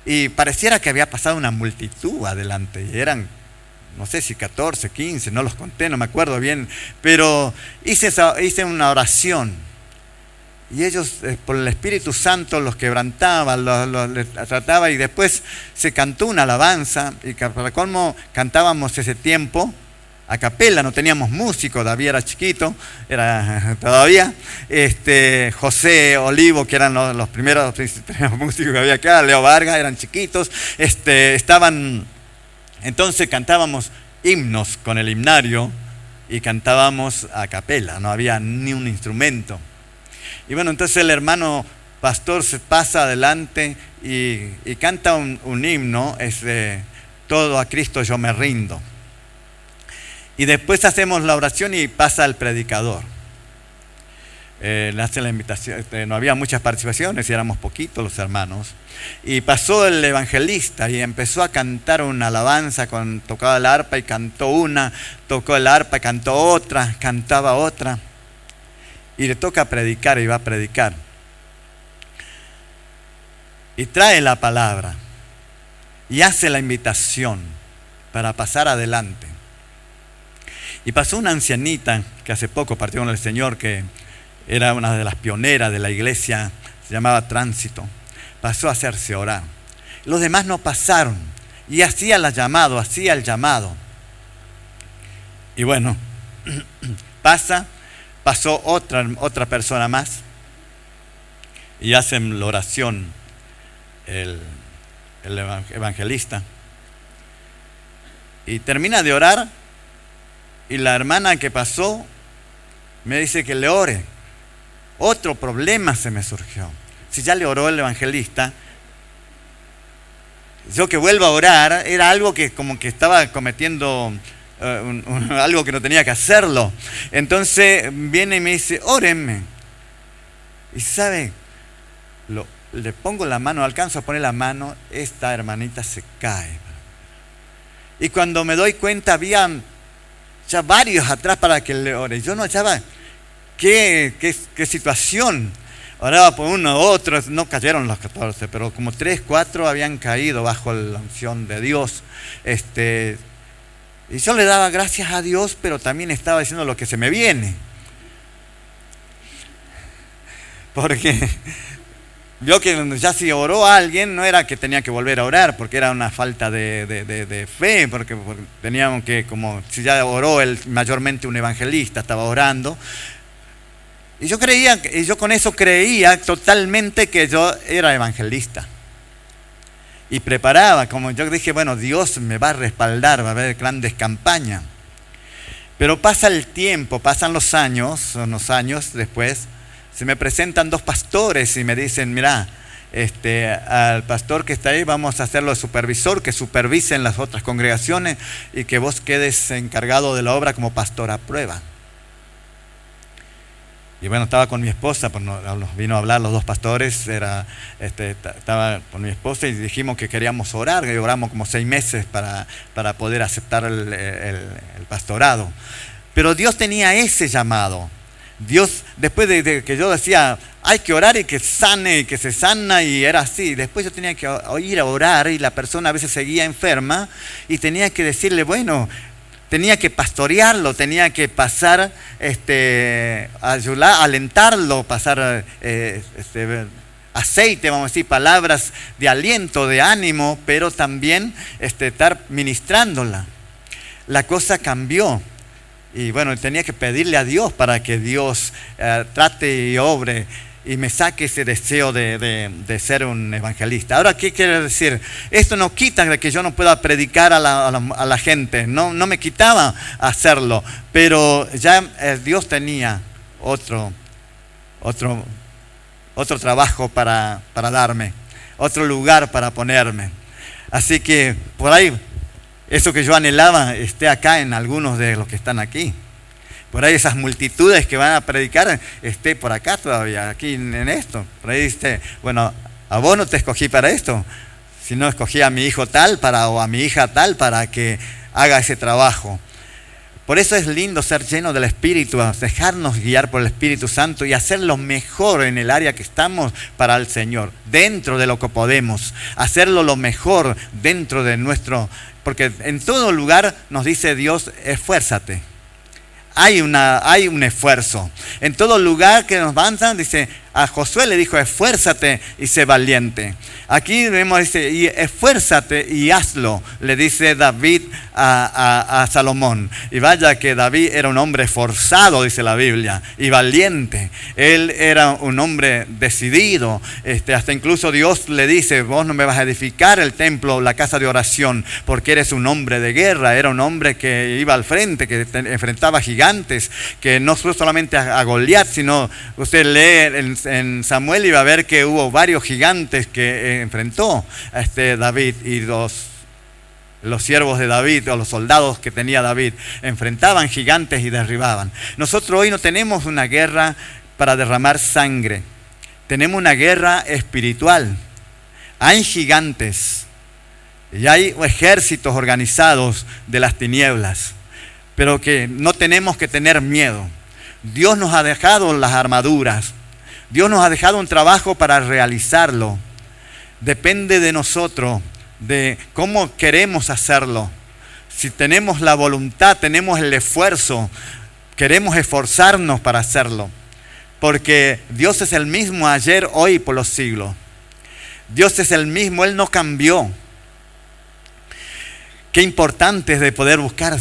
y pareciera que había pasado una multitud adelante. Y eran, no sé si 14, 15, no los conté, no me acuerdo bien, pero hice una oración. Y ellos, por el Espíritu Santo, los quebrantaba, les trataba, y después se cantó una alabanza, y para colmo cantábamos ese tiempo a capela, no teníamos músicos, David era chiquito, era todavía, José Olivo, que eran los primeros músicos que había acá, Leo Vargas, eran chiquitos, entonces cantábamos himnos con el himnario, y cantábamos a capela, no había ni un instrumento. Y bueno, entonces el hermano pastor se pasa adelante y canta un himno, todo a Cristo yo me rindo. Y después hacemos la oración y pasa el predicador. Le hace la invitación, no había muchas participaciones y éramos poquitos los hermanos. Y pasó el evangelista y empezó a cantar una alabanza, tocaba el arpa y cantó una, tocó el arpa y cantó otra, cantaba otra. Y le toca predicar y va a predicar. Y trae la palabra. Y hace la invitación para pasar adelante. Y pasó una ancianita que hace poco partió con el Señor, que era una de las pioneras de la iglesia, se llamaba Tránsito. Pasó a hacerse orar. Los demás no pasaron. Y hacía el llamado. Y bueno, pasó otra persona más y hacen la oración el evangelista y termina de orar, y la hermana que pasó me dice que le ore. Otro problema se me surgió. Si ya le oró el evangelista, yo que vuelva a orar era algo que como que estaba cometiendo algo que no tenía que hacerlo. Entonces viene y me dice, órenme. Y sabe, le pongo la mano, alcanzo a poner la mano, esta hermanita se cae. Y cuando me doy cuenta, habían ya varios atrás para que le ore. Yo no hallaba qué situación. Oraba por uno, otro, no cayeron los 14, pero como 3, 4 habían caído bajo la unción de Dios. Y yo le daba gracias a Dios, pero también estaba diciendo lo que se me viene. Porque vio que ya si oró a alguien, no era que tenía que volver a orar, porque era una falta de fe, porque teníamos que, como si ya oró mayormente un evangelista, estaba orando. Y yo con eso creía totalmente que yo era evangelista. Y preparaba, como yo dije, bueno, Dios me va a respaldar, va a haber grandes campañas. Pero pasa el tiempo, pasan los años, unos años después, se me presentan 2 pastores y me dicen, mira, al pastor que está ahí vamos a hacerlo de supervisor, que supervise en las otras congregaciones y que vos quedes encargado de la obra como pastor a prueba. Y bueno, estaba con mi esposa, pues nos vino a hablar los 2 pastores, estaba con mi esposa y dijimos que queríamos orar, y oramos como 6 meses para poder aceptar el pastorado. Pero Dios tenía ese llamado. Dios, después de que yo decía, hay que orar y que sane, y que se sana, y era así. Después yo tenía que ir a orar y la persona a veces seguía enferma y tenía que decirle, bueno, tenía que pastorearlo, tenía que pasar, ayudar, alentarlo, pasar aceite, vamos a decir, palabras de aliento, de ánimo, pero también estar ministrándola. La cosa cambió. Y bueno, tenía que pedirle a Dios para que Dios trate y obre y me saque ese deseo de ser un evangelista. Ahora, ¿qué quiere decir? Esto no quita de que yo no pueda predicar a la gente, no me quitaba hacerlo, pero ya Dios tenía otro trabajo para darme, otro lugar para ponerme. Así que por ahí, eso que yo anhelaba esté acá en algunos de los que están aquí. Por ahí esas multitudes que van a predicar, esté por acá todavía, aquí en esto. Por ahí dice, bueno, a vos no te escogí para esto, sino escogí a mi hijo tal o a mi hija tal para que haga ese trabajo. Por eso es lindo ser lleno del Espíritu, dejarnos guiar por el Espíritu Santo y hacer lo mejor en el área que estamos para el Señor, dentro de lo que podemos, hacerlo lo mejor dentro de nuestro... Porque en todo lugar nos dice Dios, esfuérzate. Hay un esfuerzo. En todo lugar que nos avanzan, dice, a Josué le dijo, esfuérzate y sé valiente. Aquí vemos, dice, y esfuérzate y hazlo, le dice David a Salomón. Y vaya que David era un hombre esforzado, dice la Biblia, y valiente. Él era un hombre decidido. Hasta incluso Dios le dice, vos no me vas a edificar el templo, la casa de oración, porque eres un hombre de guerra. Era un hombre que iba al frente, que enfrentaba gigantes, que no fue solamente a Goliat, sino usted lee en Samuel y va a ver que hubo varios gigantes que enfrentó a David, y los siervos de David o los soldados que tenía David enfrentaban gigantes y derribaban. Nosotros hoy no tenemos una guerra para derramar sangre, tenemos una guerra espiritual. Hay gigantes y hay ejércitos organizados de las tinieblas, pero que no tenemos que tener miedo. Dios nos ha dejado las armaduras, Dios nos ha dejado un trabajo para realizarlo. Depende de nosotros, de cómo queremos hacerlo. Si tenemos la voluntad, tenemos el esfuerzo, queremos esforzarnos para hacerlo. Porque Dios es el mismo ayer, hoy y por los siglos. Dios es el mismo, Él no cambió. Qué importante es de poder buscar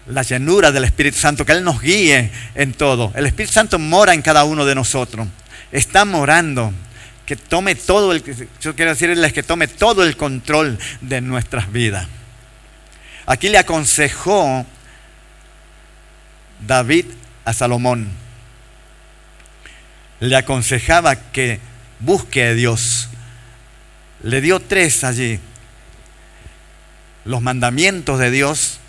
la llenura del Espíritu Santo, que Él nos guíe en todo. El Espíritu Santo mora en cada uno de nosotros. Está morando. Que tome yo quiero decirles que tome todo el control de nuestras vidas. Aquí le aconsejó David a Salomón. Le aconsejaba que busque a Dios. Le dio 3 allí. Los mandamientos de Dios,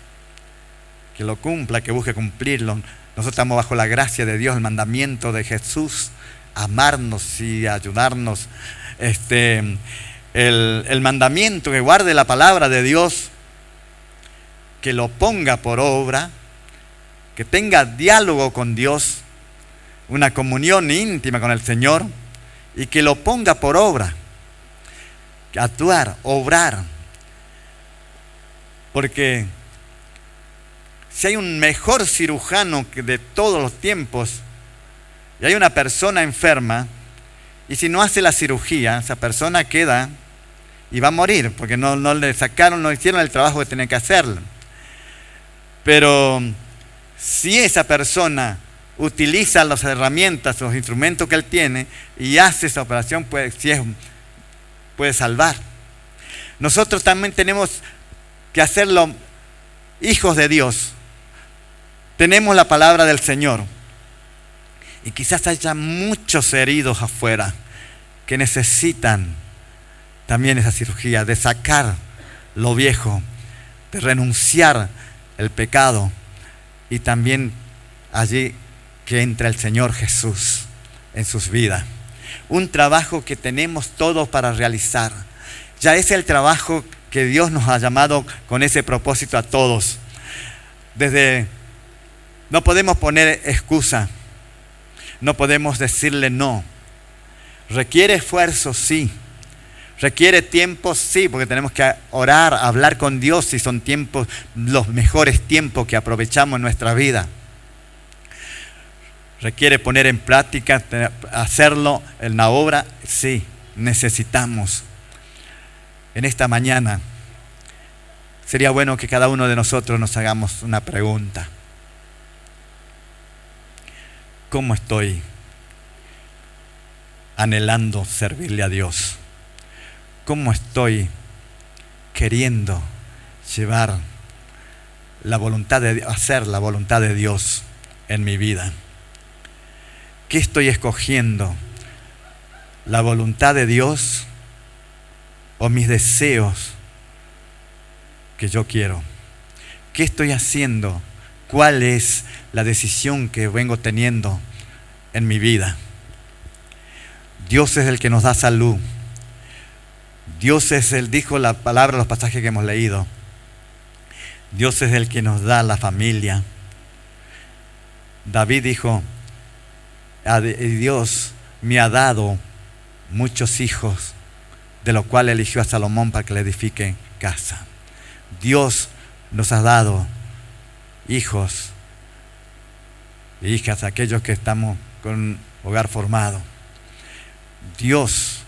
que lo cumpla, que busque cumplirlo. Nosotros estamos bajo la gracia de Dios, el mandamiento de Jesús, amarnos y ayudarnos. el mandamiento, que guarde la palabra de Dios, que lo ponga por obra, que tenga diálogo con Dios, una comunión íntima con el Señor, y que lo ponga por obra, actuar, obrar. Porque si hay un mejor cirujano de todos los tiempos, y hay una persona enferma, y si no hace la cirugía, esa persona queda y va a morir, porque no le sacaron, no hicieron el trabajo que tenían que hacerlo. Pero si esa persona utiliza las herramientas, los instrumentos que él tiene y hace esa operación, puede salvar. Nosotros también tenemos que hacerlo, hijos de Dios. Tenemos la palabra del Señor. Y quizás haya muchos heridos afuera que necesitan también esa cirugía de sacar lo viejo, de renunciar el pecado, y también allí que entra el Señor Jesús en sus vidas. Un trabajo que tenemos todos para realizar. Ya es el trabajo que Dios nos ha llamado con ese propósito a todos. No podemos poner excusa, no podemos decirle no. Requiere esfuerzo, sí. Requiere tiempo, sí, porque tenemos que orar, hablar con Dios, y son tiempos, los mejores tiempos que aprovechamos en nuestra vida. Requiere poner en práctica, hacerlo en la obra, sí, necesitamos. En esta mañana sería bueno que cada uno de nosotros nos hagamos una pregunta. ¿Cómo estoy anhelando servirle a Dios? ¿Cómo estoy queriendo llevar la voluntad hacer la voluntad de Dios en mi vida? ¿Qué estoy escogiendo? ¿La voluntad de Dios o mis deseos que yo quiero? ¿Qué estoy haciendo? ¿Cuál es la decisión que vengo teniendo en mi vida? Dios es el que nos da salud. Dios es el, dijo la palabra, los pasajes que hemos leído. Dios es el que nos da la familia. David dijo, Dios me ha dado muchos hijos, de lo cual eligió a Salomón para que le edifique casa. Dios nos ha dado hijos e hijas, aquellos que estamos con un hogar formado. Dios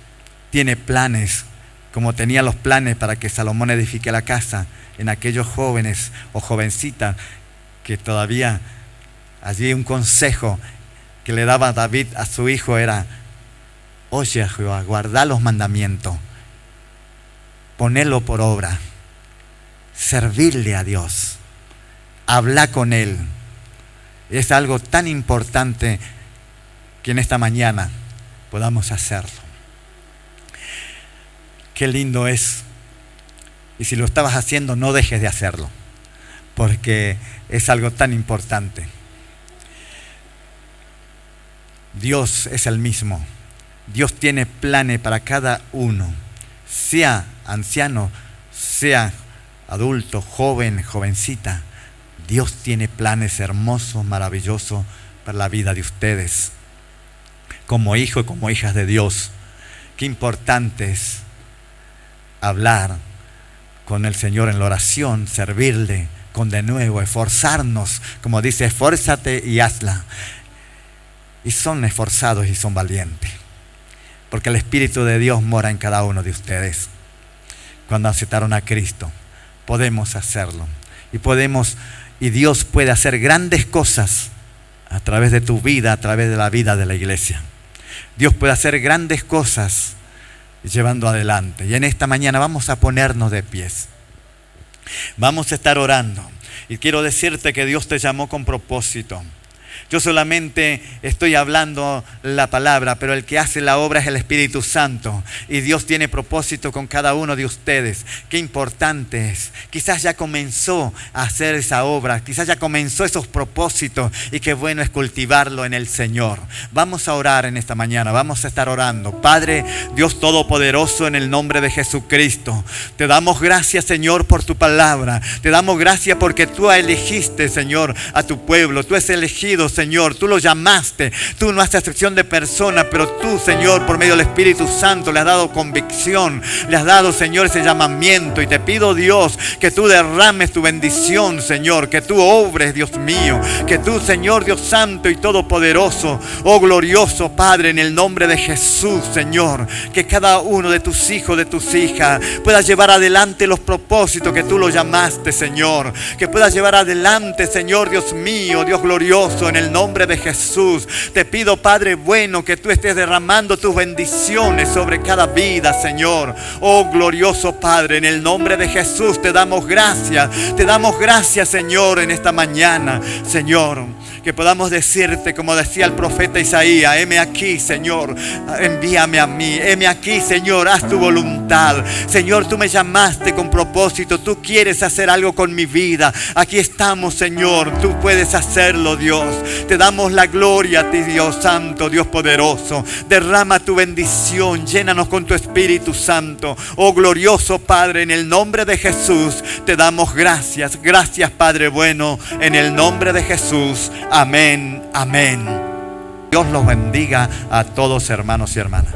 tiene planes, como tenía los planes para que Salomón edifique la casa en aquellos jóvenes o jovencitas que todavía, allí un consejo que le daba David a su hijo era: oye Jehová, guarda los mandamientos, ponerlo por obra, servirle a Dios, hablar con Él. Es algo tan importante que en esta mañana podamos hacerlo. Qué lindo es. Y si lo estabas haciendo, no dejes de hacerlo, porque es algo tan importante. Dios es el mismo. Dios tiene planes para cada uno, sea anciano, sea adulto, joven, jovencita. Dios tiene planes hermosos, maravillosos para la vida de ustedes, como hijos y como hijas de Dios. Qué importante es hablar con el Señor en la oración, servirle con denuedo, esforzarnos, como dice, esfuérzate y hazla. Y son esforzados y son valientes, porque el Espíritu de Dios mora en cada uno de ustedes. Cuando aceptaron a Cristo, podemos hacerlo. Y Dios puede hacer grandes cosas a través de tu vida, a través de la vida de la iglesia. Dios puede hacer grandes cosas llevando adelante. Y en esta mañana vamos a ponernos de pies. Vamos a estar orando. Y quiero decirte que Dios te llamó con propósito. Yo solamente estoy hablando la palabra, pero el que hace la obra es el Espíritu Santo. Y Dios tiene propósito con cada uno de ustedes. Qué importante es. Quizás ya comenzó a hacer esa obra, quizás ya comenzó esos propósitos, y qué bueno es cultivarlo en el Señor. Vamos a orar en esta mañana, vamos a estar orando. Padre, Dios Todopoderoso, en el nombre de Jesucristo, te damos gracias, Señor, por tu palabra. Te damos gracias porque tú elegiste, Señor, a tu pueblo. Tú has elegido, Señor, tú lo llamaste. Tú no haces excepción de personas, pero tú, Señor, por medio del Espíritu Santo le has dado convicción, le has dado, Señor, ese llamamiento. Y te pido, Dios, que tú derrames tu bendición, Señor, que tú obres, Dios mío, que tú, Señor, Dios Santo y Todopoderoso, oh glorioso Padre, en el nombre de Jesús, Señor, que cada uno de tus hijos, de tus hijas, pueda llevar adelante los propósitos que tú lo llamaste, Señor, que pueda llevar adelante, Señor, Dios mío, Dios glorioso, en el nombre de Jesús. Te pido, Padre bueno, que tú estés derramando tus bendiciones sobre cada vida, Señor. Oh glorioso Padre, en el nombre de Jesús te damos gracias, Señor, en esta mañana, Señor. Que podamos decirte, como decía el profeta Isaías: heme aquí, Señor, envíame a mí. Heme aquí, Señor, haz tu voluntad. Señor, tú me llamaste con propósito. Tú quieres hacer algo con mi vida. Aquí estamos, Señor. Tú puedes hacerlo, Dios. Te damos la gloria a ti, Dios Santo, Dios poderoso. Derrama tu bendición. Llénanos con tu Espíritu Santo. Oh glorioso Padre, en el nombre de Jesús te damos gracias. Gracias, Padre bueno, en el nombre de Jesús. Amén, amén. Dios los bendiga a todos, hermanos y hermanas.